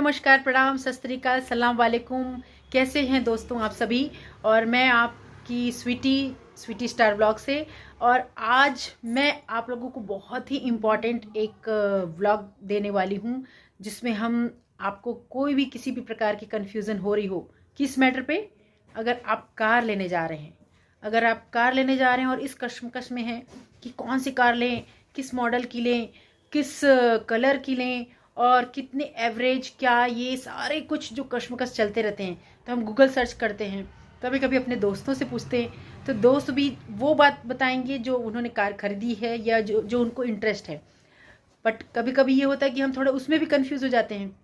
नमस्कार, प्रणाम, सत श्री अकाल, सलाम वालेकुम। कैसे हैं दोस्तों आप सभी। और मैं आपकी स्वीटी स्टार ब्लॉग से। और आज मैं आप लोगों को बहुत ही इम्पॉर्टेंट एक व्लॉग देने वाली हूं, जिसमें हम आपको कोई भी किसी भी प्रकार की कन्फ्यूज़न हो रही हो किस मैटर पे, अगर आप कार लेने जा रहे हैं, और इस कश्मकश में हैं कि कौन सी कार लें, किस मॉडल की लें, किस कलर की लें और कितने एवरेज, क्या ये सारे कुछ जो कश्मकश चलते रहते हैं। तो हम गूगल सर्च करते हैं, कभी कभी अपने दोस्तों से पूछते हैं, तो दोस्त भी वो बात बताएंगे जो उन्होंने कार खरीदी है या जो उनको इंटरेस्ट है। बट कभी कभी ये होता है कि हम थोड़ा उसमें भी कंफ्यूज हो जाते हैं।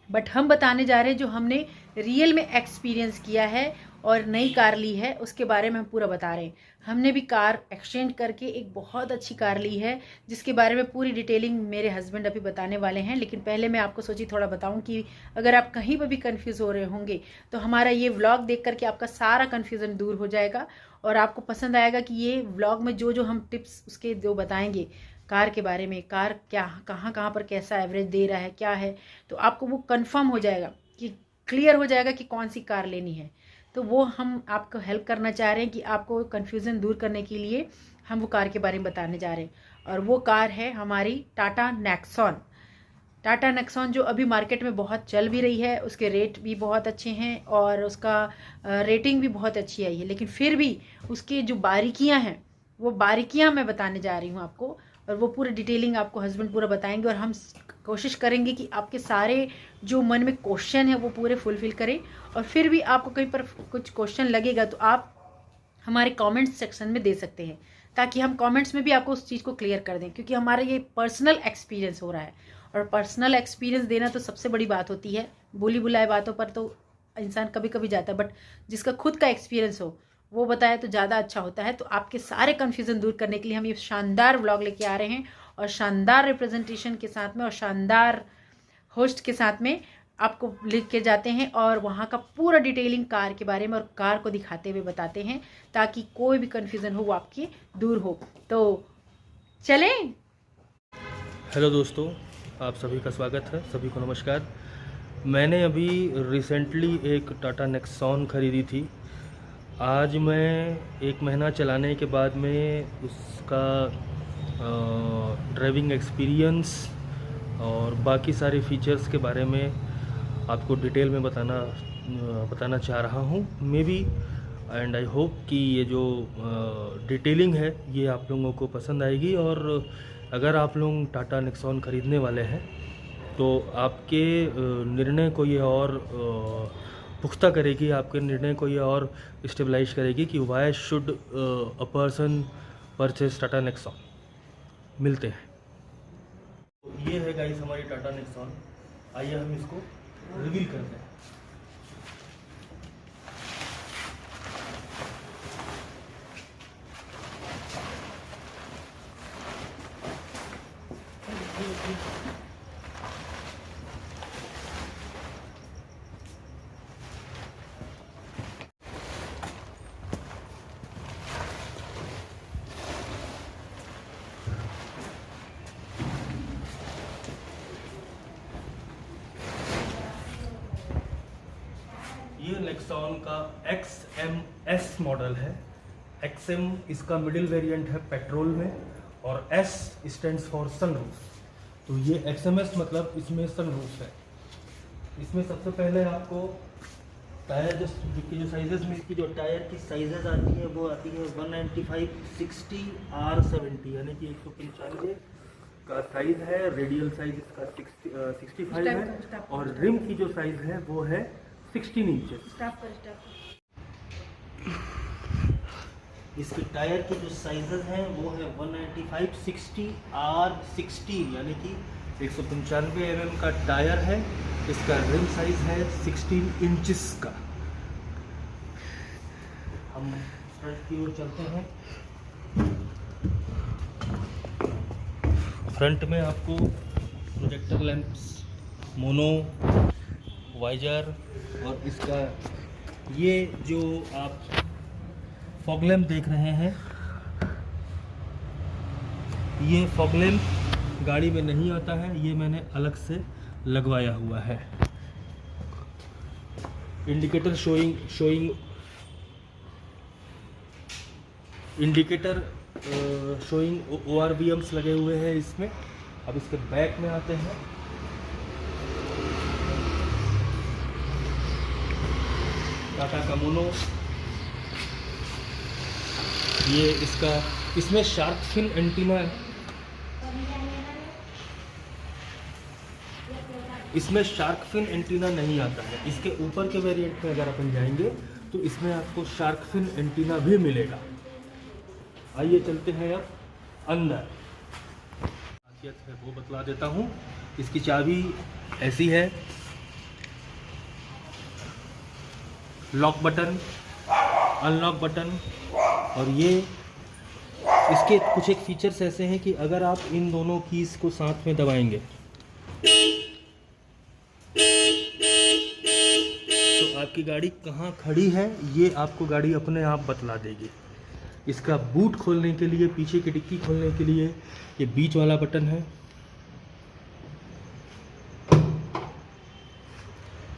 बट हम बताने जा रहे हैं जो हमने रियल में एक्सपीरियंस किया है और नई कार ली है, उसके बारे में हम पूरा बता रहे हैं। हमने भी कार एक्सचेंज करके एक बहुत अच्छी कार ली है, जिसके बारे में पूरी डिटेलिंग मेरे हस्बैंड अभी बताने वाले हैं। लेकिन पहले मैं आपको सोची थोड़ा बताऊं कि अगर आप कहीं पर भी कंफ्यूज हो रहे होंगे तो हमारा ये व्लॉग देख करके आपका सारा कन्फ्यूज़न दूर हो जाएगा और आपको पसंद आएगा कि ये व्लॉग में जो हम टिप्स उसके जो बताएंगे कार के बारे में, कार क्या कहाँ पर कैसा एवरेज दे रहा है, क्या है, तो आपको वो कंफर्म हो जाएगा कि क्लियर हो जाएगा कि कौन सी कार लेनी है। तो वो हम आपको हेल्प करना चाह रहे हैं कि आपको कन्फ्यूज़न दूर करने के लिए हम वो कार के बारे में बताने जा रहे हैं। और वो कार है हमारी टाटा नेक्सॉन, जो अभी मार्केट में बहुत चल भी रही है। उसके रेट भी बहुत अच्छे हैं और उसका रेटिंग भी बहुत अच्छी आई है। लेकिन फिर भी उसकी जो बारीकियां हैं, वो बारीकियां मैं बताने जा रही हूँ आपको, और वो पूरी डिटेलिंग आपको हस्बैंड पूरा बताएंगे। और हम कोशिश करेंगे कि आपके सारे जो मन में क्वेश्चन है वो पूरे फुलफिल करें। और फिर भी आपको कहीं पर कुछ क्वेश्चन लगेगा तो आप हमारे कमेंट्स सेक्शन में दे सकते हैं, ताकि हम कमेंट्स में भी आपको उस चीज़ को क्लियर कर दें। क्योंकि हमारा ये पर्सनल एक्सपीरियंस हो रहा है, और पर्सनल एक्सपीरियंस देना तो सबसे बड़ी बात होती है। बोली बुलाए बातों पर तो इंसान कभी कभी जाता है, बट जिसका खुद का एक्सपीरियंस हो वो बताए तो ज़्यादा अच्छा होता है। तो आपके सारे कन्फ्यूज़न दूर करने के लिए हम ये शानदार व्लॉग लेके आ रहे हैं, और शानदार रिप्रेजेंटेशन के साथ में और शानदार होस्ट के साथ में आपको लिख के जाते हैं, और वहाँ का पूरा डिटेलिंग कार के बारे में और कार को दिखाते हुए बताते हैं, ताकि कोई भी कन्फ्यूज़न हो वो आपकी दूर हो। तो चलें। हेलो दोस्तों, आप सभी का स्वागत है। सभी को नमस्कार। मैंने अभी रिसेंटली एक टाटा नेक्सॉन ख़रीदी थी। आज मैं 1 महीना चलाने के बाद में उसका ड्राइविंग एक्सपीरियंस और बाकी सारे फीचर्स के बारे में आपको डिटेल में बताना चाह रहा हूँ। May be and I hope कि ये जो डिटेलिंग है ये आप लोगों को पसंद आएगी। और अगर आप लोग टाटा नेक्सॉन ख़रीदने वाले हैं तो आपके निर्णय को ये और पुख्ता करेगी, आपके निर्णय को ये और स्टेबलाइज करेगी कि why should a person purchase Tata Nexon. मिलते हैं। तो ये है गाइस हमारी टाटा नेक्सॉन। आइए हम इसको रिवील करते हैं। ये नेक्सॉन का XMS मॉडल है। XM इसका मिडिल वेरिएंट है पेट्रोल में, और S स्टैंड्स फॉर सनरूफ। तो ये XMS मतलब इसमें सनरूफ है। इसमें सबसे पहले आपको टायर की जो साइजेस में, इसकी जो टायर की साइजेस आती है वो आती है 195 60 R70, यानी कि 195 का साइज है। रेडियल साइज इसका 65 है, और रिम की जो साइज है वो है 16 इंचेस। इसके टायर की जो साइजेस हैं वो है 195 60 R16, यानी कि 195 mm का टायर है। इसका रिम साइज है 16 इंचेस का। हम फ्रंट की ओर चलते हैं। फ्रंट में आपको प्रोजेक्टर लैंप्स, मोनो, वाइजर, और इसका ये जो आप फॉग लैंप देख रहे हैं, ये फॉग लैंप गाड़ी में नहीं आता है, ये मैंने अलग से लगवाया हुआ है। Indicator showing indicator showing ORVMs लगे हुए हैं इसमें। अब इसके बैक में आते हैं। टाटा कमोनो, ये इसमें शार्क फिन एंटीना है। इसमें शार्क फिन एंटीना नहीं आता है। इसके ऊपर के वेरिएंट में अगर अपन जाएंगे तो इसमें आपको शार्क फिन एंटीना भी मिलेगा। आइए चलते हैं अब अंदर। खासियत है वो बतला देता हूँ। इसकी चाबी ऐसी है, लॉक बटन, अनलॉक बटन, और ये इसके कुछ एक फीचर्स ऐसे हैं कि अगर आप इन दोनों कीज़ को साथ में दबाएंगे तो आपकी गाड़ी कहाँ खड़ी है ये आपको गाड़ी अपने आप बतला देगी। इसका बूट खोलने के लिए, पीछे की डिक्की खोलने के लिए ये बीच वाला बटन है,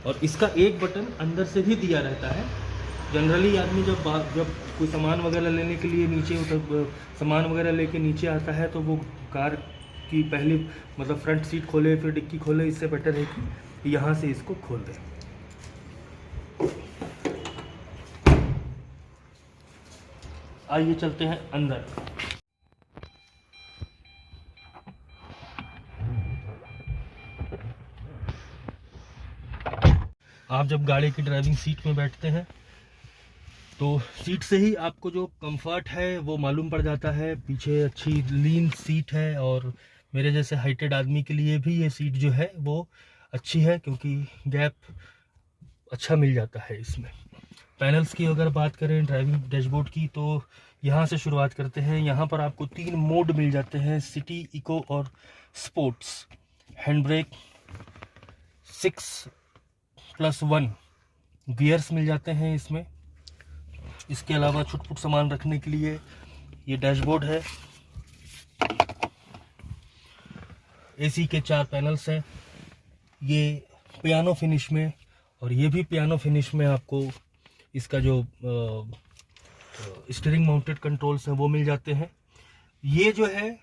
और इसका एक बटन अंदर से भी दिया रहता है। जनरली आदमी जब कोई सामान वगैरह लेने के लिए सामान वगैरह लेके नीचे आता है तो वो कार की पहली मतलब फ्रंट सीट खोले फिर डिक्की खोले। इससे बेटर है कि यहाँ से इसको खोल दें। आइए चलते हैं अंदर। आप जब गाड़ी की ड्राइविंग सीट में बैठते हैं तो सीट से ही आपको जो कंफर्ट है वो मालूम पड़ जाता है। पीछे अच्छी लीन सीट है और मेरे जैसे हाइटेड आदमी के लिए भी ये सीट जो है वो अच्छी है क्योंकि गैप अच्छा मिल जाता है इसमें। पैनल्स की अगर बात करें ड्राइविंग डैशबोर्ड की तो यहाँ से शुरुआत करते हैं। यहाँ पर आपको 3 मोड मिल जाते हैं, सिटी, इको और स्पोर्ट्स। हैंड ब्रेक 6+1 गियर्स मिल जाते हैं इसमें। इसके अलावा छुटपुट सामान रखने के लिए ये डैशबोर्ड है। एसी के 4 पैनल्स हैं, ये पियानो फिनिश में, और ये भी पियानो फिनिश में आपको इसका जो स्टीयरिंग माउंटेड कंट्रोल्स हैं वो मिल जाते हैं। ये जो है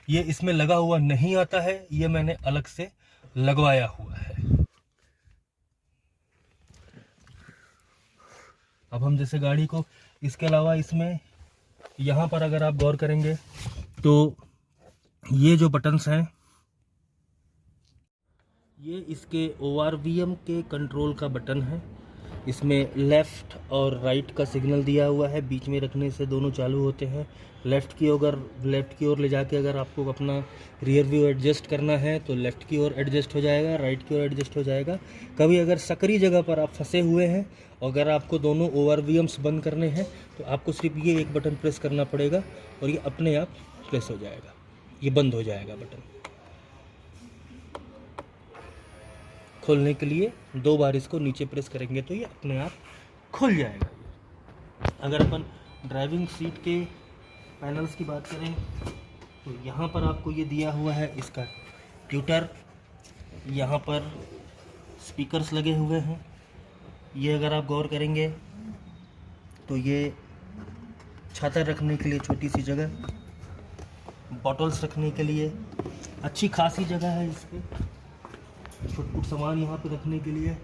ये इसमें लगा हुआ नहीं आता है, ये मैंने अलग से लगवाया हुआ है। अब हम जैसे गाड़ी को, इसके अलावा इसमें यहाँ पर अगर आप गौर करेंगे तो ये जो बटन्स हैं ये इसके ORVM के कंट्रोल का बटन है। इसमें लेफ़्ट और राइट का सिग्नल दिया हुआ है, बीच में रखने से दोनों चालू होते हैं। लेफ़्ट की ओर ले जाके अगर आपको अपना रियर व्यू एडजस्ट करना है तो लेफ़्ट की ओर एडजस्ट हो जाएगा, राइट की ओर एडजस्ट हो जाएगा। कभी अगर सकरी जगह पर आप फंसे हुए हैं, अगर आपको दोनों ORVMs बंद करने हैं तो आपको सिर्फ ये एक बटन प्रेस करना पड़ेगा और ये अपने आप प्रेस हो जाएगा, ये बंद हो जाएगा बटन। खोलने के लिए 2 बार इसको नीचे प्रेस करेंगे तो ये अपने आप खुल जाएगा। अगर अपन ड्राइविंग सीट के पैनल्स की बात करें तो यहाँ पर आपको ये दिया हुआ है इसका ट्यूटर। यहाँ पर स्पीकर्स लगे हुए हैं। ये अगर आप गौर करेंगे तो ये छाता रखने के लिए छोटी सी जगह, बॉटल्स रखने के लिए अच्छी खासी जगह है इस पर। छुटपुट सामान यहाँ पे रखने के लिए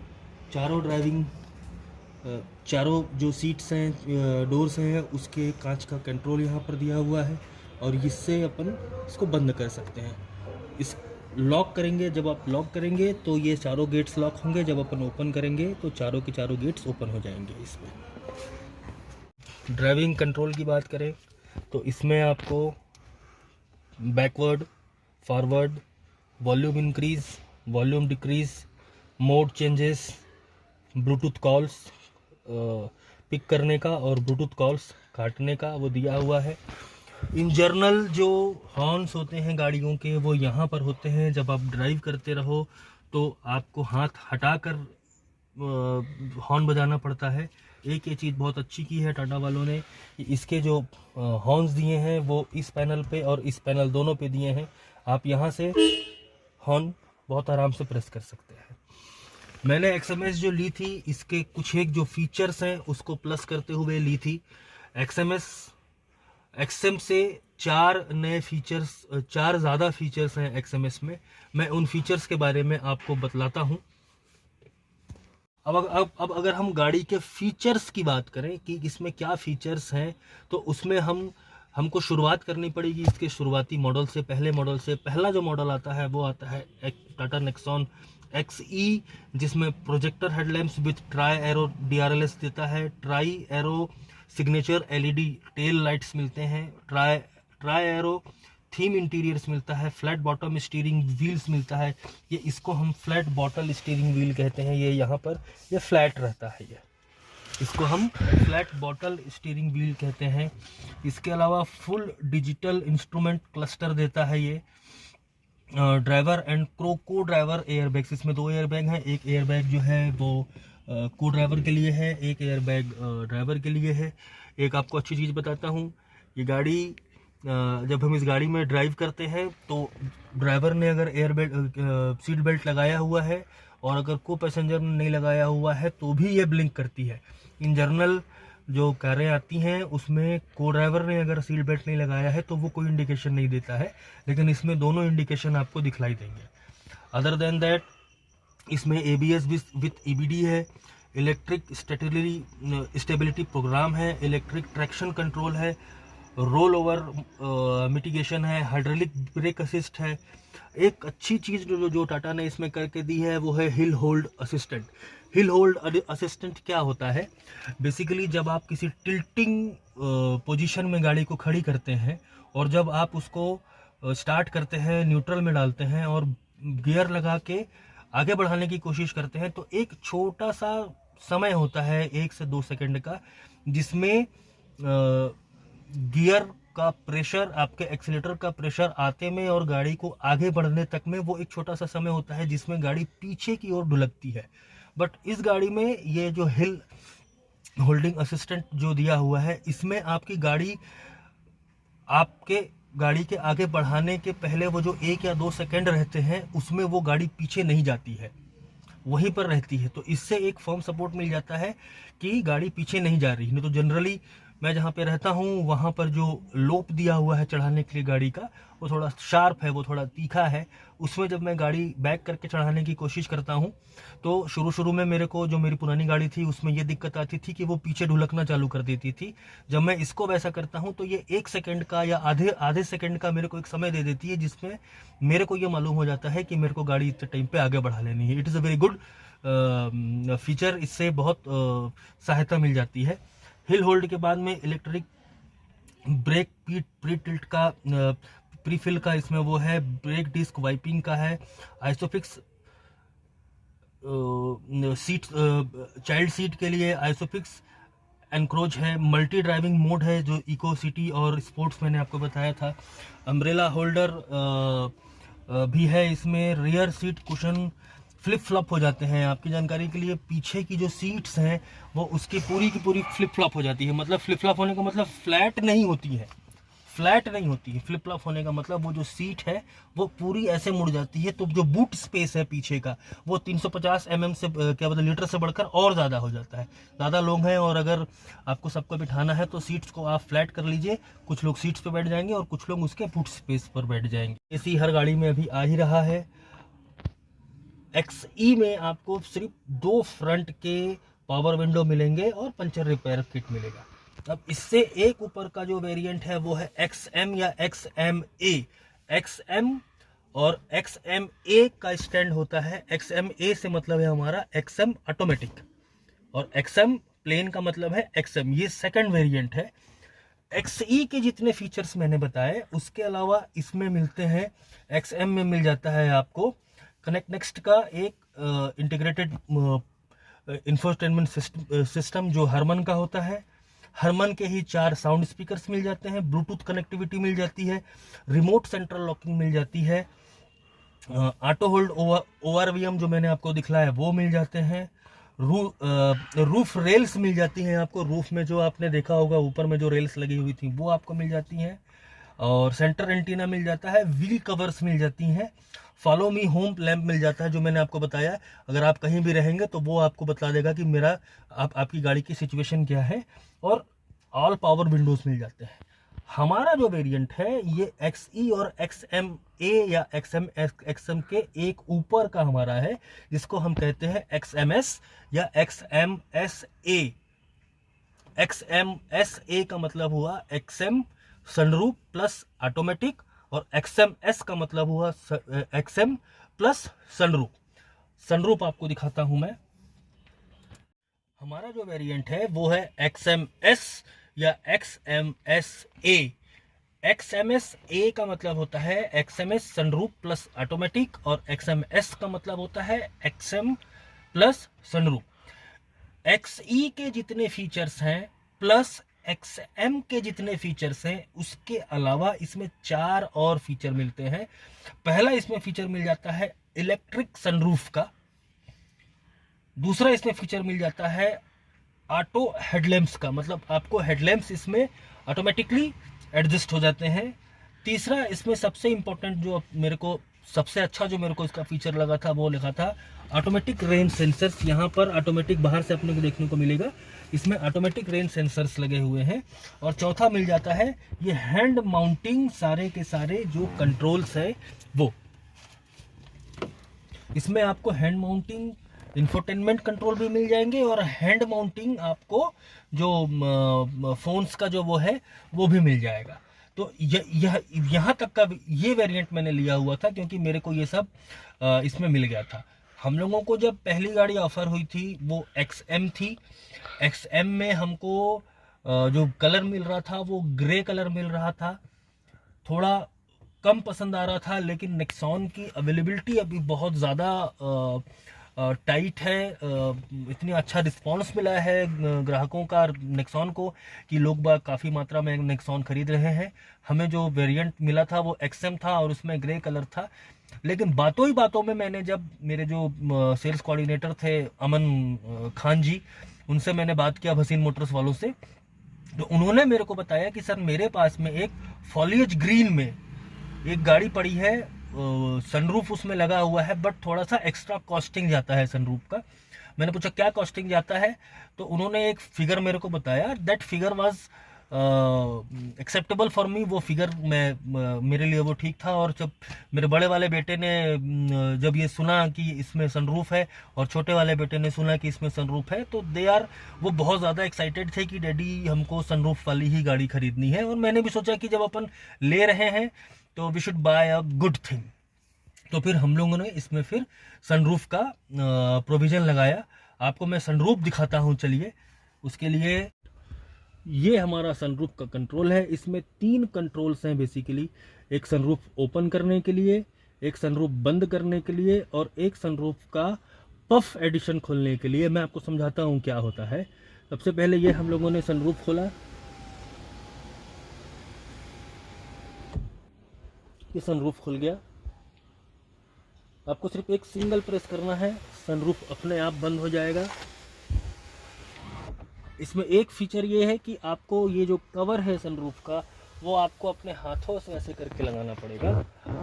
चारों जो सीट्स हैं, डोर्स हैं, उसके कांच का कंट्रोल यहाँ पर दिया हुआ है और इससे अपन इसको बंद कर सकते हैं। इस लॉक करेंगे, जब आप लॉक करेंगे तो ये चारों गेट्स लॉक होंगे, जब अपन ओपन करेंगे तो चारों के चारों गेट्स ओपन हो जाएंगे। इसमें ड्राइविंग कंट्रोल की बात करें तो इसमें आपको backward, forward, volume increase, volume decrease, mode changes, Bluetooth calls pick करने का और ब्लूटूथ कॉल्स काटने का वो दिया हुआ है। इन जनरल जो हॉर्न्स होते हैं गाड़ियों के वो यहाँ पर होते हैं। जब आप ड्राइव करते रहो तो आपको हाथ हटाकर हॉर्न बजाना पड़ता है। एक ये चीज़ बहुत अच्छी की है टाटा वालों ने, इसके जो हॉर्न्स दिए हैं वो इस पैनल पे और इस पैनल दोनों पे दिए हैं। आप यहाँ से हॉर्न बहुत आराम से प्रेस कर सकते हैं। मैंने XMS जो ली थी, इसके कुछ एक जो फीचर्स हैं उसको प्लस करते हुए ली थी। XM से 4 नए फीचर्स, 4 ज़्यादा फीचर्स हैं XMS में। मैं उन फीचर्स के बारे में आपको बतलाता हूँ। अब अगर हम गाड़ी के फीचर्स की बात करें कि इसमें क्या फीचर्स हैं, तो उसमें हमको शुरुआत करनी पड़ेगी इसके शुरुआती मॉडल से, पहले मॉडल से। पहला जो मॉडल आता है वो आता है टाटा नेक्सॉन XE, जिसमें projector headlamps with try arrow DRLS देता है, try arrow signature LED tail lights मिलते हैं, ट्राई एरो थीम इंटीरियर्स मिलता है, फ्लैट बॉटम स्टीयरिंग व्हील्स मिलता है। ये इसको हम फ्लैट बॉटल स्टीयरिंग व्हील कहते हैं। ये यहाँ पर ये फ्लैट रहता है, ये इसको हम फ्लैट बॉटल स्टीयरिंग व्हील कहते हैं। इसके अलावा फुल डिजिटल इंस्ट्रूमेंट क्लस्टर देता है ये। ड्राइवर एंड को ड्राइवर एयरबैग्स, इसमें 2 एयरबैग हैं। एक एयरबैग जो है वो को ड्राइवर के लिए है, एक एयरबैग ड्राइवर के लिए है। एक आपको अच्छी चीज़ बताता हूँ, ये गाड़ी जब हम इस गाड़ी में ड्राइव करते हैं तो ड्राइवर ने अगर सीट बेल्ट लगाया हुआ है और अगर को पैसेंजर ने नहीं लगाया हुआ है तो भी ये ब्लिंक करती है। इन जनरल जो कारें आती हैं उसमें को ड्राइवर ने अगर सीट बेल्ट नहीं लगाया है तो वो कोई इंडिकेशन नहीं देता है, लेकिन इसमें दोनों इंडिकेशन आपको दिखलाई देंगे। अदर देन दैट इसमें ABS विथ EBD है, इलेक्ट्रिक स्टेबिलिटी प्रोग्राम है, इलेक्ट्रिक ट्रैक्शन कंट्रोल है, रोल ओवर मिटिगेशन है, हाइड्रोलिक ब्रेक असिस्ट है। एक अच्छी चीज़ जो टाटा ने इसमें करके दी है वो है hill hold assistant. Hill hold assistant क्या होता है? बेसिकली जब आप किसी टिल्टिंग पोजीशन में गाड़ी को खड़ी करते हैं और जब आप उसको स्टार्ट करते हैं, न्यूट्रल में डालते हैं और गियर लगा के आगे बढ़ाने की कोशिश करते हैं, तो एक छोटा सा समय होता है 1 से 2 सेकंड का, जिसमें गियर का प्रेशर, आपके एक्सीलेटर का प्रेशर आते में और गाड़ी को आगे बढ़ने तक में वो एक छोटा सा समय होता है जिसमें गाड़ी पीछे की ओर ढुलकती है। बट इस गाड़ी में ये जो हिल होल्डिंग असिस्टेंट जो दिया हुआ है, इसमें आपकी गाड़ी आपके गाड़ी के आगे बढ़ाने के पहले वो जो 1 या 2 सेकंड रहते हैं उसमें वो गाड़ी पीछे नहीं जाती है, वहीं पर रहती है। तो इससे एक फर्म सपोर्ट मिल जाता है कि गाड़ी पीछे नहीं जा रही। नहीं तो जनरली मैं जहाँ पे रहता हूँ वहाँ पर जो लोप दिया हुआ है चढ़ाने के लिए गाड़ी का, वो थोड़ा शार्प है, वो थोड़ा तीखा है। उसमें जब मैं गाड़ी बैक करके चढ़ाने की कोशिश करता हूँ तो शुरू में मेरे को, जो मेरी पुरानी गाड़ी थी उसमें ये दिक्कत आती थी कि वो पीछे ढुलकना चालू कर देती थी। जब मैं इसको वैसा करता हूँ तो ये 1 सेकंड का या आधे सेकंड का मेरे को एक समय दे देती है, जिसमें मेरे को ये मालूम हो जाता है कि मेरे को गाड़ी इतने टाइम पे आगे बढ़ा लेनी है। It is a very good feature, इससे बहुत सहायता मिल जाती है। हिल होल्ड के बाद में इलेक्ट्रिक ब्रेक प्री टिल्ट का प्री फिल का इसमें वो है, ब्रेक डिस्क वाइपिंग का है, आइसोफिक्स सीट, चाइल्ड सीट के लिए आइसोफिक्स एनक्रोच है, मल्टी ड्राइविंग मोड है जो इको सिटी और स्पोर्ट्स मैंने आपको बताया था, अम्ब्रेला होल्डर भी है इसमें, rear seat cushion flip flop हो जाते हैं। आपकी जानकारी के लिए पीछे की जो सीट्स हैं वो उसकी पूरी की पूरी फ्लिप फ्लॉप हो जाती है। मतलब फ्लिप फ्लॉप होने का मतलब फ्लैट नहीं होती है, फ्लैट नहीं होती है। फ्लिप फ्लॉप होने का मतलब वो जो सीट है वो पूरी ऐसे मुड़ जाती है, तो जो बूट स्पेस है पीछे का वो 350 mm से क्या बोलते लीटर से बढ़कर और ज़्यादा हो जाता है। ज़्यादा लोग हैं और अगर आपको सबको बिठाना है तो सीट्स को आप फ्लैट कर लीजिए। कुछ लोग सीट्स पर बैठ जाएंगे और कुछ लोग उसके बूट स्पेस पर बैठ जाएंगे। AC हर गाड़ी में अभी आ ही रहा है। XE में आपको सिर्फ 2 फ्रंट के पावर विंडो मिलेंगे और पंचर रिपेयर किट मिलेगा। अब इससे एक ऊपर का जो वेरिएंट है वो है XM या XMA। XM और XMA का स्टैंड होता है, XMA से मतलब है हमारा XM ऑटोमेटिक और XM प्लेन का मतलब है XM। ये सेकंड वेरिएंट है। XE के जितने फीचर्स मैंने बताए उसके अलावा इसमें मिलते हैं, XM में मिल जाता है आपको कनेक्ट नेक्स्ट का एक इंटीग्रेटेड इंफोटेनमेंट सिस्टम जो हरमन का होता है। हरमन के ही 4 साउंड स्पीकर्स मिल जाते हैं, ब्लूटूथ कनेक्टिविटी मिल जाती है, रिमोट सेंट्रल लॉकिंग मिल जाती है, ऑटो होल्ड ORVM जो मैंने आपको दिखलाया वो मिल जाते हैं, रूफ रेल्स मिल जाती हैं आपको। रूफ में जो आपने देखा होगा ऊपर में जो रेल्स लगी हुई थी वो आपको मिल जाती हैं और सेंटर एंटीना मिल जाता है, व्हील कवर्स मिल जाती हैं फॉलो मी होम लैंप मिल जाता है, जो मैंने आपको बताया। अगर आप कहीं भी रहेंगे तो वो आपको बता देगा कि मेरा आपकी गाड़ी की सिचुएशन क्या है। और ऑल पावर विंडोज़ मिल जाते हैं। हमारा जो वेरिएंट है ये XE और XMA या XM के एक ऊपर का हमारा है, जिसको हम कहते हैं XMS या XMSA। XMSA का मतलब हुआ XM सनरूफ प्लस ऑटोमेटिक, और XMS का मतलब हुआ XM प्लस सनरूफ। सनरूफ आपको दिखाता हूं मैं। हमारा जो वेरिएंट है वो है XMS या XMSA। XMSA का मतलब होता है XMS सनरूफ प्लस ऑटोमेटिक, और XMS का मतलब होता है XM प्लस सनरूफ। XE के जितने फीचर्स हैं प्लस XM के जितने फीचर्स हैं, उसके अलावा इसमें 4 और फीचर मिलते हैं। पहला इसमें फीचर मिल जाता है इलेक्ट्रिक सनरूफ का। दूसरा इसमें फीचर मिल जाता है ऑटो हेडलैम्प्स का, मतलब आपको हेडलैम्प्स इसमें ऑटोमेटिकली एडजस्ट हो जाते हैं। तीसरा इसमें सबसे इंपॉर्टेंट जो मेरे को सबसे अच्छा जो मेरे को इसका फीचर लगा था वो लिखा था ऑटोमेटिक रेन सेंसर्स। यहाँ पर ऑटोमेटिक बाहर से अपने को देखने को मिलेगा, इसमें ऑटोमेटिक रेन सेंसर्स लगे हुए हैं। और चौथा मिल जाता है ये हैंड माउंटिंग, सारे के सारे जो कंट्रोल्स है वो इसमें आपको हैंड माउंटिंग इंफोटेनमेंट कंट्रोल भी मिल जाएंगे, और हैंड माउंटिंग आपको जो फोन्स का जो वो है वो भी मिल जाएगा। तो यहाँ तक का ये वेरिएंट मैंने लिया हुआ था क्योंकि मेरे को ये सब इसमें मिल गया था। हम लोगों को जब पहली गाड़ी ऑफर हुई थी वो XM थी। XM में हमको जो कलर मिल रहा था वो ग्रे कलर मिल रहा था, थोड़ा कम पसंद आ रहा था। लेकिन नेक्सॉन की अवेलेबिलिटी अभी बहुत ज़्यादा टाइट है। इतनी अच्छा रिस्पांस मिला है ग्राहकों का नेक्सॉन को कि लोग काफ़ी मात्रा में नेक्सॉन खरीद रहे हैं। हमें जो वेरिएंट मिला था वो XM था और उसमें ग्रे कलर था। लेकिन बातों ही बातों में मैंने जब मेरे जो सेल्स कोऑर्डिनेटर थे अमन खान जी, उनसे मैंने बात किया भसीन मोटर्स वालों से, तो उन्होंने मेरे को बताया कि सर मेरे पास में एक फॉलिएज ग्रीन में एक गाड़ी पड़ी है, सनरूफ उसमें लगा हुआ है, बट थोड़ा सा एक्स्ट्रा कॉस्टिंग जाता है सनरूफ का। मैंने पूछा क्या कॉस्टिंग जाता है, तो उन्होंने एक फिगर मेरे को बताया। That figure was acceptable for me. वो फिगर मेरे लिए वो ठीक था। और जब मेरे बड़े वाले बेटे ने जब ये सुना कि इसमें सनरूफ है और छोटे वाले बेटे ने सुना कि इसमें सनरूफ है, तो वो बहुत ज़्यादा एक्साइटेड थे कि डैडी हमको सनरूफ वाली ही गाड़ी खरीदनी है। और मैंने भी सोचा कि जब अपन ले रहे हैं तो we should buy a good thing. तो फिर हम लोगों ने इसमें फिर सनरूफ का प्रोविज़न लगाया। आपको मैं सनरूफ दिखाता हूँ, चलिए। उसके लिए ये हमारा सनरूफ का कंट्रोल है। इसमें 3 कंट्रोल्स हैं बेसिकली। एक सनरूफ ओपन करने के लिए, एक सनरूफ बंद करने के लिए, और एक सनरूफ का पफ एडिशन खोलने के लिए। मैं आपको समझाता हूँ क्या होता है। सबसे पहले ये हम लोगों ने सनरूफ खोला, ये सनरूफ खुल गया। आपको सिर्फ एक सिंगल प्रेस करना है, सनरूफ अपने आप बंद हो जाएगा। इसमें एक फीचर ये है कि आपको ये जो कवर है सनरूफ का वो आपको अपने हाथों से ऐसे करके लगाना पड़ेगा।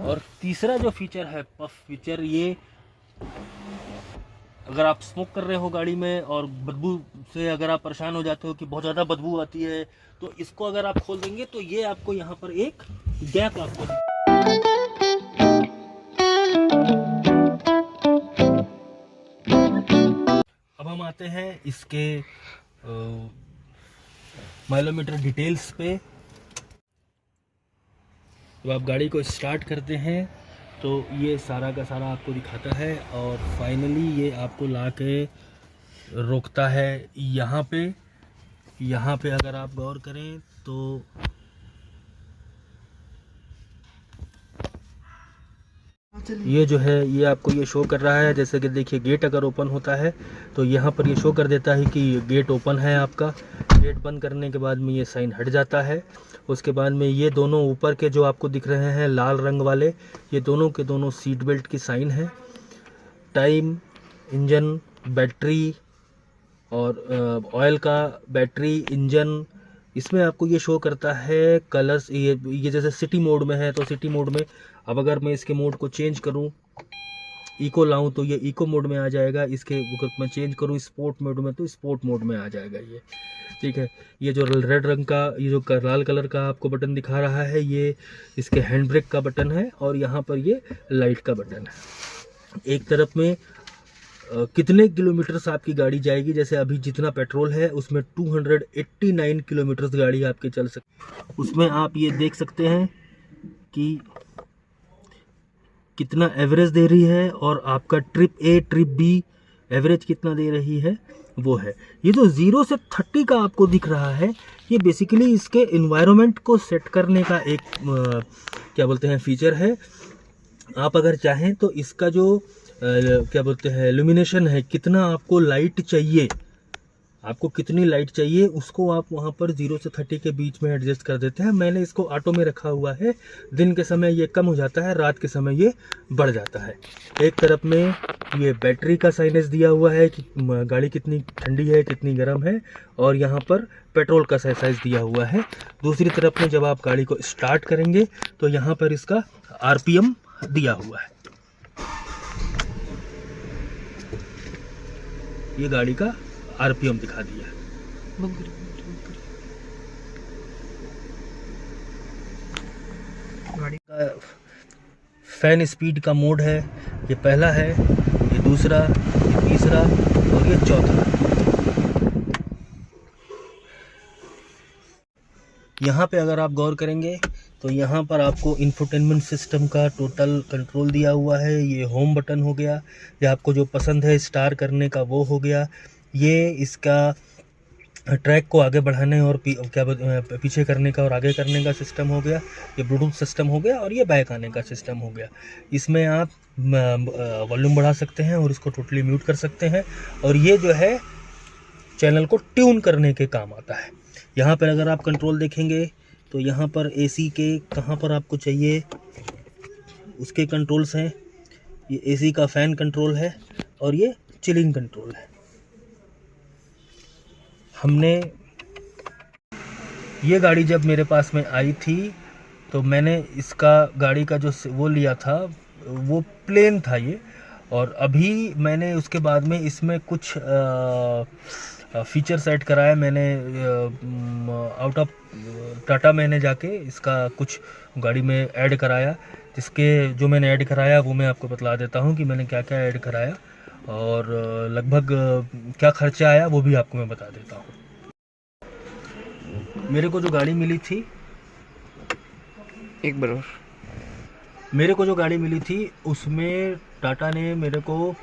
और तीसरा जो फीचर है पफ फीचर, ये अगर आप स्मोक कर रहे हो गाड़ी में और बदबू से अगर आप परेशान हो जाते हो कि बहुत ज़्यादा बदबू आती है, तो इसको अगर आप खोल देंगे तो ये आपको यहाँ पर एक गैप आपको अब हम आते हैं इसके माइलोमीटर डिटेल्स पे। जब आप गाड़ी को स्टार्ट करते हैं तो ये सारा का सारा आपको दिखाता है, और फाइनली ये आपको ला के रोकता है यहाँ पे अगर आप गौर करें तो ये जो है ये आपको ये शो कर रहा है। जैसे कि देखिए गेट अगर ओपन होता है तो यहाँ पर ये शो कर देता है कि गेट ओपन है आपका। गेट बंद करने के बाद में ये साइन हट जाता है। उसके बाद में ये दोनों ऊपर के जो आपको दिख रहे हैं लाल रंग वाले, ये दोनों के दोनों सीट बेल्ट की साइन है। टाइम, इंजन, बैटरी और ऑयल का, बैटरी, इंजन, इसमें आपको ये शो करता है कलर्स। ये जैसे सिटी मोड में है तो सिटी मोड में, अब अगर मैं इसके मोड को चेंज करूं, इको लाऊं तो ये इको मोड में आ जाएगा। इसके अगर मैं चेंज करूं स्पोर्ट मोड में तो स्पोर्ट मोड में आ जाएगा ये, ठीक है। ये जो रेड रंग का, ये जो लाल कलर का आपको बटन दिखा रहा है, ये इसके हैंड ब्रेक का बटन है और यहाँ पर ये लाइट का बटन है। एक तरफ में कितने किलोमीटर्स आपकी गाड़ी जाएगी, जैसे अभी जितना पेट्रोल है उसमें 289 किलोमीटर्स गाड़ी आपके चल सकती। उसमें आप ये देख सकते हैं कि कितना एवरेज दे रही है और आपका trip A trip B average कितना दे रही है वो है। ये जो 0 से 30 का आपको दिख रहा है, ये बेसिकली इसके इन्वायरमेंट को सेट करने का एक क्या बोलते हैं फीचर है। आप अगर चाहें तो इसका जो क्या बोलते हैं इल्यूमिनेशन है, कितना आपको लाइट चाहिए, आपको कितनी लाइट चाहिए, उसको आप वहाँ पर 0 से 30 के बीच में एडजस्ट कर देते हैं। मैंने इसको ऑटो में रखा हुआ है। दिन के समय ये कम हो जाता है, रात के समय ये बढ़ जाता है। एक तरफ में ये बैटरी का साइनेज दिया हुआ है कि गाड़ी कितनी ठंडी है, कितनी गर्म है, और यहाँ पर पेट्रोल का साइज दिया हुआ है। दूसरी तरफ में जब आप गाड़ी को स्टार्ट करेंगे तो यहाँ पर इसका RPM दिया हुआ है। ये गाड़ी का RPM दिखा दिया। गाड़ी का फैन स्पीड का मोड है, ये पहला है, ये दूसरा, ये तीसरा और ये चौथा। यहाँ पे अगर आप गौर करेंगे तो यहाँ पर आपको इंफोटेनमेंट सिस्टम का टोटल कंट्रोल दिया हुआ है। ये होम बटन हो गया, ये आपको जो पसंद है स्टार करने का वो हो गया। ये इसका ट्रैक को आगे बढ़ाने और पीछे करने का और आगे करने का सिस्टम हो गया। ये ब्लूटूथ सिस्टम हो गया और ये बैक आने का सिस्टम हो गया। इसमें आप वॉल्यूम बढ़ा सकते हैं और इसको टोटली म्यूट कर सकते हैं, और ये जो है चैनल को ट्यून करने के काम आता है। यहाँ पर अगर आप कंट्रोल देखेंगे तो यहाँ पर AC के कहाँ पर आपको चाहिए उसके कंट्रोल्स हैं। ये AC का फ़ैन कंट्रोल है और ये चिलिंग कंट्रोल है। हमने ये गाड़ी जब मेरे पास में आई थी तो मैंने इसका गाड़ी का जो वो लिया था वो प्लेन था ये, और अभी मैंने उसके बाद में इसमें कुछ फीचर्स ऐड कराया। मैंने आउट ऑफ टाटा मैंने जाके इसका कुछ गाड़ी में ऐड कराया, जिसके जो मैंने ऐड कराया वो मैं आपको बतला देता हूँ कि मैंने क्या क्या ऐड कराया और लगभग क्या खर्चा आया वो भी आपको मैं बता देता हूँ। मेरे को जो गाड़ी मिली थी मेरे को जो गाड़ी मिली थी उसमें टाटा ने मेरे को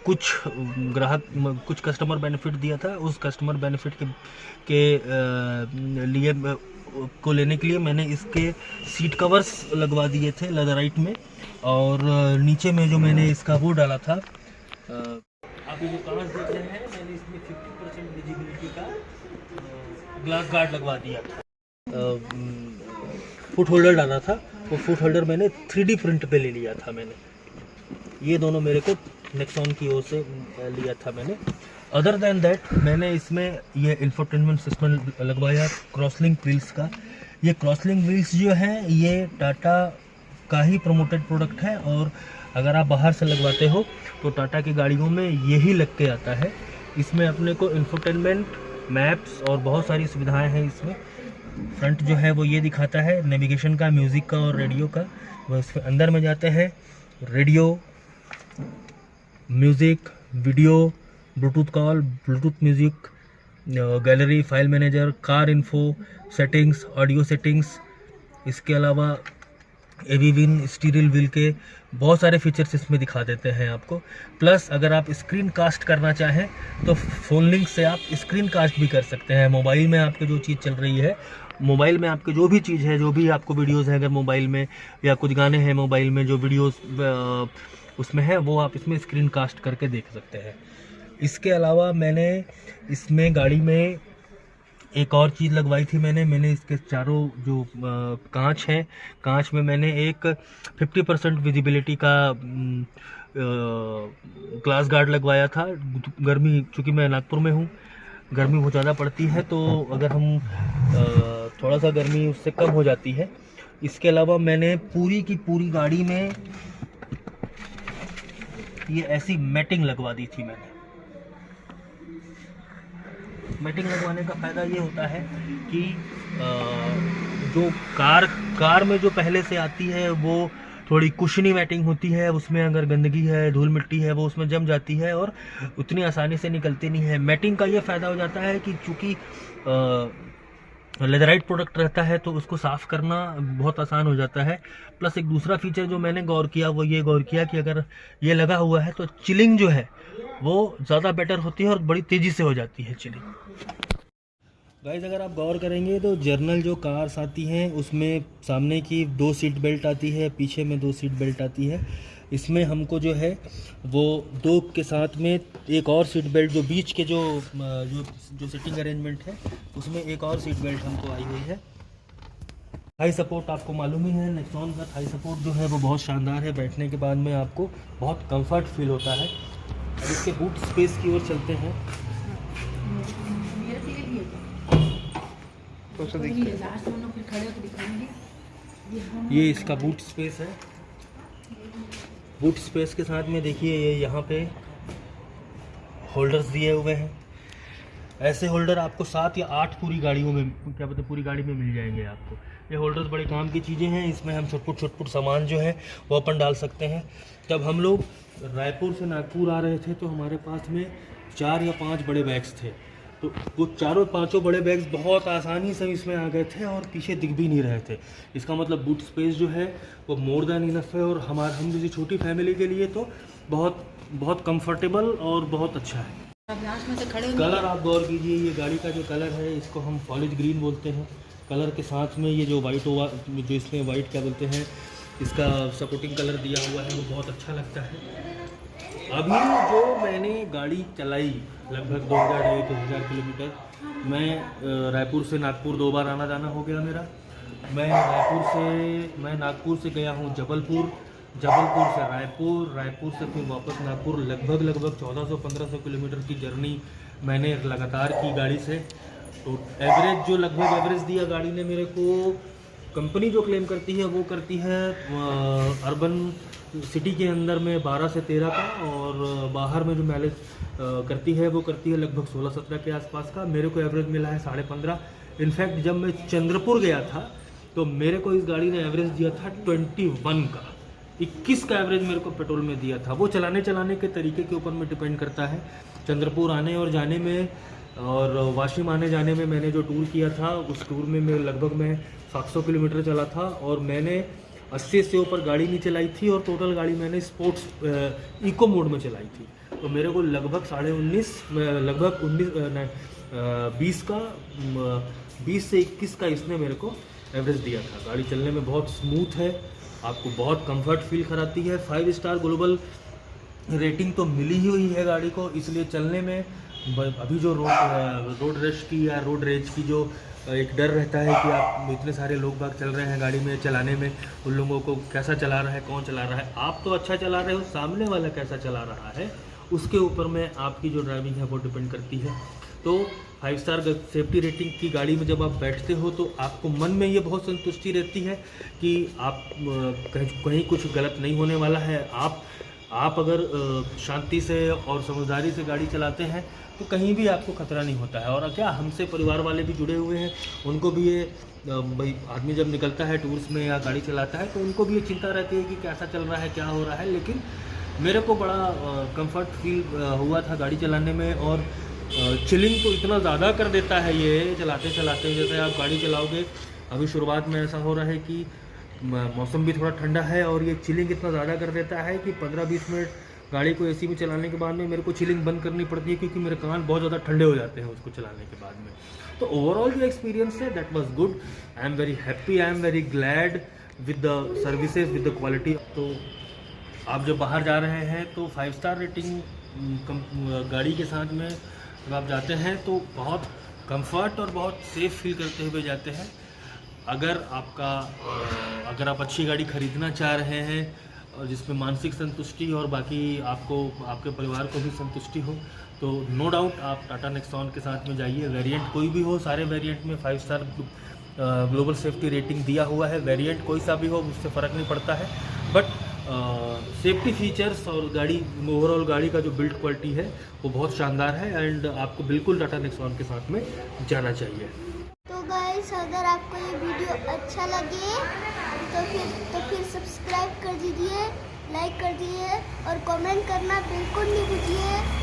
कुछ कस्टमर बेनिफिट दिया था। उस कस्टमर बेनिफिट के लिए को लेने के लिए मैंने इसके सीट कवर्स लगवा दिए थे लेदराइट में, और नीचे में जो मैंने इसका वो डाला था, आप ये जो कांच देख रहे हैं, मैंने इसमें 50% विजिबिलिटी का ग्लास गार्ड लगवा दिया था। फुट होल्डर डाला था, वो फुट होल्डर मैंने 3D प्रिंट पे ले लिया था मैंने। ये दोनों मेरे को नेक्सॉन की ओर से लिया था मैंने। अदर देन दैट मैंने इसमें ये इंफोटेनमेंट सिस्टम लगवाया क्रॉसलिंक व्हील्स का। ये क्रॉसलिंक व्हील्स जो है ये टाटा का ही प्रमोटेड प्रोडक्ट है, और अगर आप बाहर से लगवाते हो तो टाटा की गाड़ियों में यही लग के आता है। इसमें अपने को इंफोटेनमेंट, मैप्स और बहुत सारी सुविधाएं हैं। इसमें फ्रंट जो है वो ये दिखाता है नेविगेशन का, म्यूज़िक का और रेडियो का। वह इसमें अंदर में जाते हैं, radio, music, video, Bluetooth call, Bluetooth music, gallery, file manager, car info, settings, audio settings. इसके अलावा AV विन, स्टीरियल व्हील के बहुत सारे फीचर्स इसमें दिखा देते हैं आपको। प्लस अगर आप स्क्रीन कास्ट करना चाहें तो फ़ोन लिंक से आप स्क्रीन कास्ट भी कर सकते हैं। मोबाइल में आपके जो चीज़ चल रही है, मोबाइल में आपके जो भी चीज़ है, जो भी आपको वीडियोज़ है अगर मोबाइल में, या कुछ गाने हैं मोबाइल में जो वीडियोज़ उसमें है, वो आप इसमें स्क्रीन कास्ट करके देख सकते हैं। इसके अलावा मैंने इसमें गाड़ी में एक और चीज़ लगवाई थी। मैंने इसके चारों जो कांच हैं, कांच में मैंने एक 50% विजिबिलिटी का ग्लास गार्ड लगवाया था। गर्मी, चूँकि मैं नागपुर में हूँ गर्मी बहुत ज़्यादा पड़ती है, तो अगर हम थोड़ा सा गर्मी उससे कम हो जाती है। इसके अलावा मैंने पूरी की पूरी गाड़ी में ये ऐसी मैटिंग लगवा दी थी। मैंने मैटिंग लगवाने का फ़ायदा ये होता है कि जो कार में जो पहले से आती है वो थोड़ी कुशनी मैटिंग होती है, उसमें अगर गंदगी है, धूल मिट्टी है, वो उसमें जम जाती है और उतनी आसानी से निकलती नहीं है। मैटिंग का ये फ़ायदा हो जाता है कि चूँकि लेदराइट प्रोडक्ट रहता है तो उसको साफ़ करना बहुत आसान हो जाता है। प्लस एक दूसरा फीचर जो मैंने गौर किया वो ये गौर किया कि अगर ये लगा हुआ है तो चिलिंग जो है वो ज़्यादा बेटर होती है और बड़ी तेज़ी से हो जाती है चिलिंग। गाइस, अगर आप गौर करेंगे तो जर्नल जो कार्स आती हैं उसमें सामने की 2 सीट बेल्ट आती है, पीछे में 2 सीट बेल्ट आती है। इसमें हमको जो है वो 2 के साथ में एक और सीट बेल्ट जो बीच के जो सिटिंग अरेंजमेंट है उसमें एक और सीट बेल्ट हमको आई हुई है। थाई सपोर्ट आपको मालूम ही है, नेक्सॉन का थाई सपोर्ट जो है वो बहुत शानदार है। बैठने के बाद में आपको बहुत कंफर्ट फील होता है। अब इसके बूट स्पेस की ओर चलते हैं। ये इसका बूट स्पेस है। बूट स्पेस के साथ में देखिए ये यहाँ पे होल्डर्स दिए हुए हैं। ऐसे होल्डर आपको 7 या 8 पूरी गाड़ियों में, क्या बोलते हैं, पूरी गाड़ी में मिल जाएंगे आपको। ये होल्डर्स बड़े काम की चीज़ें हैं। इसमें हम छोट सामान जो है वो अपन डाल सकते हैं। जब हम लोग रायपुर से नागपुर आ रहे थे तो हमारे पास में 4 या 5 बड़े बैग्स थे, तो वो चारों पांचों बड़े बैग्स बहुत आसानी से इसमें आ गए थे और पीछे दिख भी नहीं रहे थे। इसका मतलब बूट स्पेस जो है वो मोर देन इनफ है और हम जैसी छोटी फैमिली के लिए तो बहुत बहुत कंफर्टेबल और बहुत अच्छा है। कलर आप गौर कीजिए, ये गाड़ी का जो कलर है इसको हम फॉलिज ग्रीन बोलते हैं। कलर के साथ में ये जो जो इसमें वाइट क्या बोलते हैं, इसका सपोर्टिंग कलर दिया हुआ है वो बहुत अच्छा लगता है। अभी जो मैंने गाड़ी चलाई लगभग 2000 किलोमीटर, मैं रायपुर से नागपुर 2 बार आना जाना हो गया मेरा। मैं नागपुर से गया हूँ जबलपुर से रायपुर से फिर वापस नागपुर। लगभग 1400-1500 किलोमीटर की जर्नी मैंने लगातार की गाड़ी से। तो एवरेज जो लगभग एवरेज दिया गाड़ी ने मेरे को, कंपनी जो क्लेम करती है वो करती है अर्बन सिटी के अंदर में 12 से 13 का, और बाहर में जो माइलेज करती है वो करती है लगभग 16-17 के आसपास का। मेरे को एवरेज मिला है 15.5। इनफैक्ट जब मैं चंद्रपुर गया था तो मेरे को इस गाड़ी ने एवरेज दिया था 21 का। 21 का एवरेज मेरे को पेट्रोल में दिया था। वो चलाने के तरीके के ऊपर में डिपेंड करता है। चंद्रपुर आने और जाने में और वाशिम आने जाने में मैंने जो टूर किया था उस टूर में मैं 700 किलोमीटर चला था और मैंने 80 से ऊपर गाड़ी नहीं चलाई थी और टोटल गाड़ी मैंने स्पोर्ट्स इको मोड में चलाई थी। तो मेरे को लगभग 20 से 21 का इसने मेरे को एवरेज दिया था। गाड़ी चलने में बहुत स्मूथ है, आपको बहुत कंफर्ट फील कराती है। 5 स्टार ग्लोबल रेटिंग तो मिली ही हुई है गाड़ी को, इसलिए चलने में अभी जो रोड रश की या रोड रेज की जो एक डर रहता है कि आप इतने सारे लोग बाग चल रहे हैं गाड़ी में, चलाने में उन लोगों को कैसा चला रहा है, कौन चला रहा है। आप तो अच्छा चला रहे हो, सामने वाला कैसा चला रहा है उसके ऊपर में आपकी जो ड्राइविंग है वो डिपेंड करती है। तो 5 स्टार सेफ्टी रेटिंग की गाड़ी में जब आप बैठते हो तो आपको मन में ये बहुत संतुष्टि रहती है कि आप कहीं कुछ गलत नहीं होने वाला है। आप अगर शांति से और समझदारी से गाड़ी चलाते हैं तो कहीं भी आपको खतरा नहीं होता है। और क्या हमसे परिवार वाले भी जुड़े हुए हैं, उनको भी ये भाई आदमी जब निकलता है टूर्स में या गाड़ी चलाता है तो उनको भी ये चिंता रहती है कि कैसा चल रहा है, क्या हो रहा है। लेकिन मेरे को बड़ा कंफर्ट फील हुआ था गाड़ी चलाने में। और चिलिंग तो इतना ज़्यादा कर देता है ये चलाते चलाते। जैसे आप गाड़ी चलाओगे, अभी शुरुआत में ऐसा हो रहा है कि मौसम भी थोड़ा ठंडा है और ये चिलिंग इतना ज़्यादा कर देता है कि 15-20 मिनट गाड़ी को एसी में चलाने के बाद में मेरे को चिलिंग बंद करनी पड़ती है, क्योंकि मेरे कान बहुत ज़्यादा ठंडे हो जाते हैं उसको चलाने के बाद में। तो ओवरऑल जो एक्सपीरियंस है that was good. I am very happy, I am very glad with the services, with the quality. तो आप जब बाहर जा रहे हैं तो 5 स्टार रेटिंग गाड़ी के साथ में जब आप जाते हैं तो बहुत कंफर्ट और बहुत सेफ फील करते हुए जाते हैं। अगर आप अच्छी गाड़ी ख़रीदना चाह रहे हैं, जिसमें मानसिक संतुष्टि और बाकी आपको आपके परिवार को भी संतुष्टि हो, तो नो डाउट आप टाटा नेक्सॉन के साथ में जाइए। वेरिएंट कोई भी हो, सारे वेरिएंट में 5 स्टार ग्लोबल सेफ्टी रेटिंग दिया हुआ है। वेरिएंट कोई सा भी हो उससे फ़र्क नहीं पड़ता है, बट सेफ्टी फीचर्स और गाड़ी ओवरऑल गाड़ी का जो बिल्ड क्वालिटी है वो बहुत शानदार है एंड आपको बिल्कुल टाटा नेक्सॉन के साथ में जाना चाहिए। तो गाइस, अगर आपको ये वीडियो अच्छा लगे तो फिर सब्सक्राइब कर दीजिए, लाइक कर दीजिए और कमेंट करना बिल्कुल नहीं भूलिए।